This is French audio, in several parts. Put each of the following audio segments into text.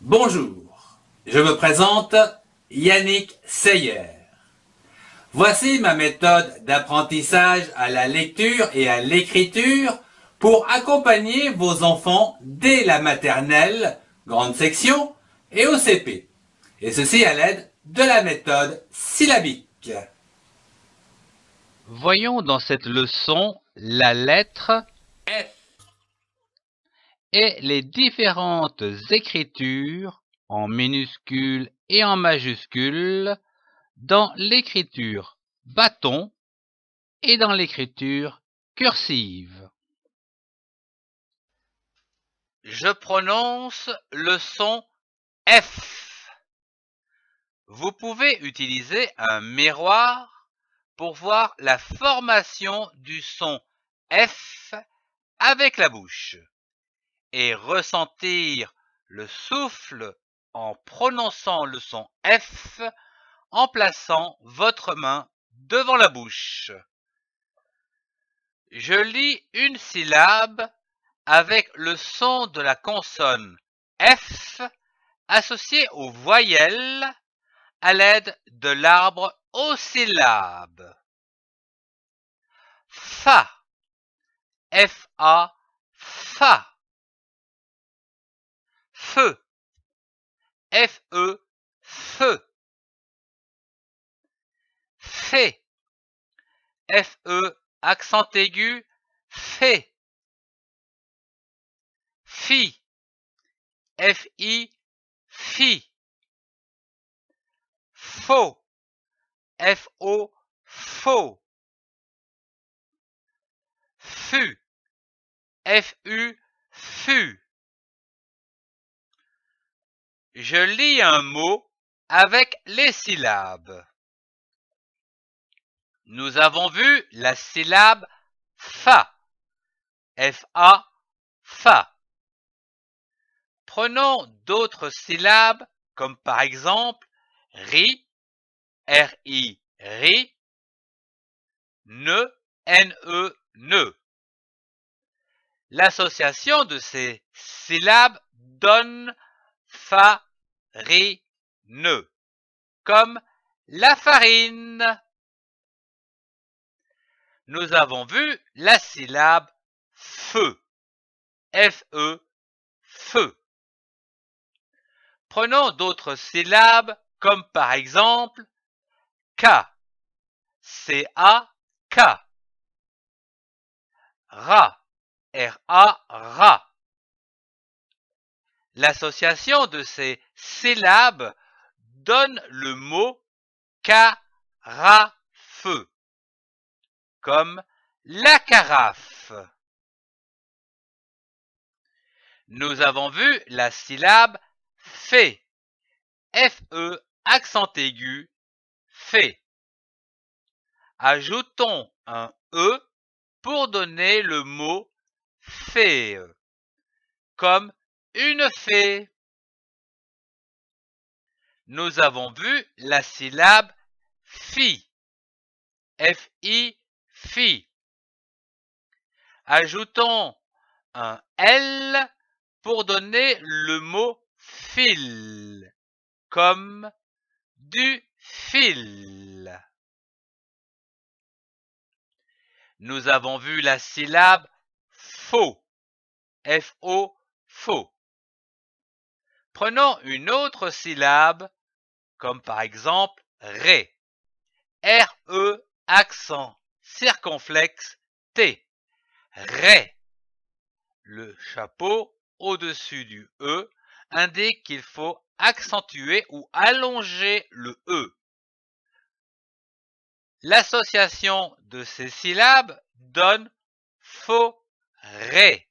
Bonjour, je me présente Yannick Seyer. Voici ma méthode d'apprentissage à la lecture et à l'écriture pour accompagner vos enfants dès la maternelle, grande section, et au CP. Et ceci à l'aide de la méthode syllabique. Voyons dans cette leçon la lettre F et les différentes écritures en minuscules et en majuscules dans l'écriture bâton et dans l'écriture cursive. Je prononce le son F. Vous pouvez utiliser un miroir pour voir la formation du son F avec la bouche et ressentir le souffle en prononçant le son F en plaçant votre main devant la bouche. Je lis une syllabe avec le son de la consonne F associé aux voyelles à l'aide de l'arbre aux syllabes. Fa, F-A, fa. Feu, F-E, feu. Fée, F-E, accent aigu, fée. Fi, F-I, fi. Faux, F-O, faux. Fut, F-U, fut. Je lis un mot avec les syllabes. Nous avons vu la syllabe fa, F-A, fa. Prenons d'autres syllabes comme par exemple ri, R-I, ri, ne, N-E, ne. L'association de ces syllabes donne fa, ri, ne, comme la farine. Nous avons vu la syllabe feu, F-E, feu. Prenons d'autres syllabes comme par exemple K, C-A-K, ra, R-A, ra. L'association de ces syllabes donne le mot carafe, comme la carafe. Nous avons vu la syllabe fait, F-E, accent aigu, fait. Ajoutons un E pour donner le mot fée, comme une fée. Nous avons vu la syllabe fi, F-I, fi. Ajoutons un L pour donner le mot fil, comme du fil. Nous avons vu la syllabe faux, F-O, faux. Prenons une autre syllabe, comme par exemple ré, R-E, accent circonflexe, T, ré. Le chapeau au-dessus du E indique qu'il faut accentuer ou allonger le E. L'association de ces syllabes donne forêt,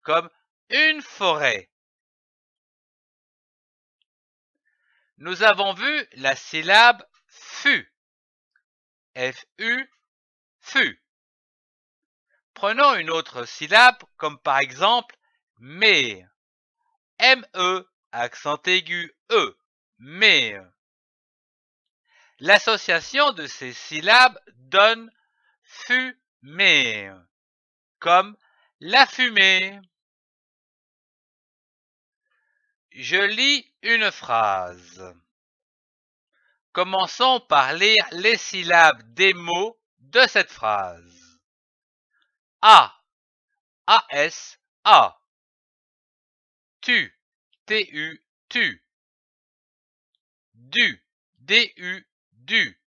comme une forêt. Nous avons vu la syllabe fut, F-U, fut. Prenons une autre syllabe comme par exemple mais, M-E, accent aigu E, mais. L'association de ces syllabes donne fumée, comme la fumée. je lis une phrase. Commençons par lire les syllabes des mots de cette phrase. A, A-S, A. Tu, T-U, tu. Du, D-U, du.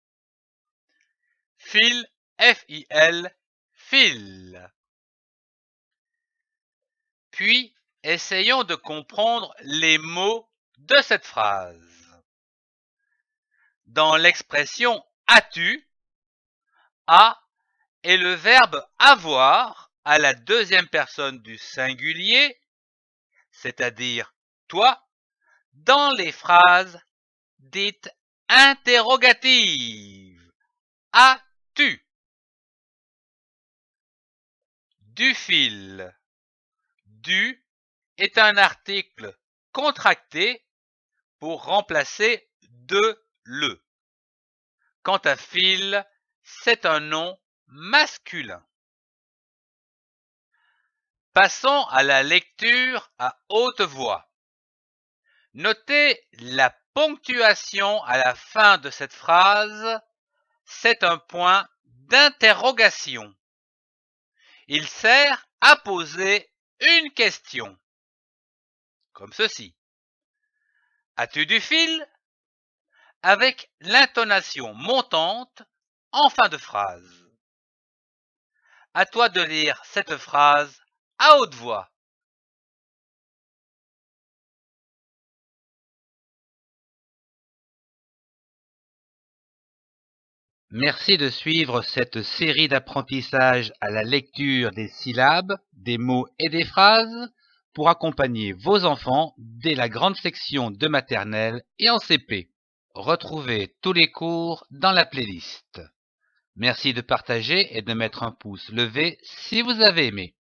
Fil, F-I-L, fil. Puis, essayons de comprendre les mots de cette phrase. Dans l'expression as-tu, a est le verbe avoir à la deuxième personne du singulier, c'est-à-dire toi, dans les phrases dites interrogatives. As-tu? Du fil. Du est un article contracté pour remplacer de le. Quant à fil, c'est un nom masculin. Passons à la lecture à haute voix. Notez la ponctuation à la fin de cette phrase, c'est un point d'interrogation. Il sert à poser une question, comme ceci. As-tu du fil? Avec l'intonation montante en fin de phrase. À toi de lire cette phrase à haute voix. Merci de suivre cette série d'apprentissage à la lecture des syllabes, des mots et des phrases pour accompagner vos enfants dès la grande section de maternelle et en CP. Retrouvez tous les cours dans la playlist. Merci de partager et de mettre un pouce levé si vous avez aimé.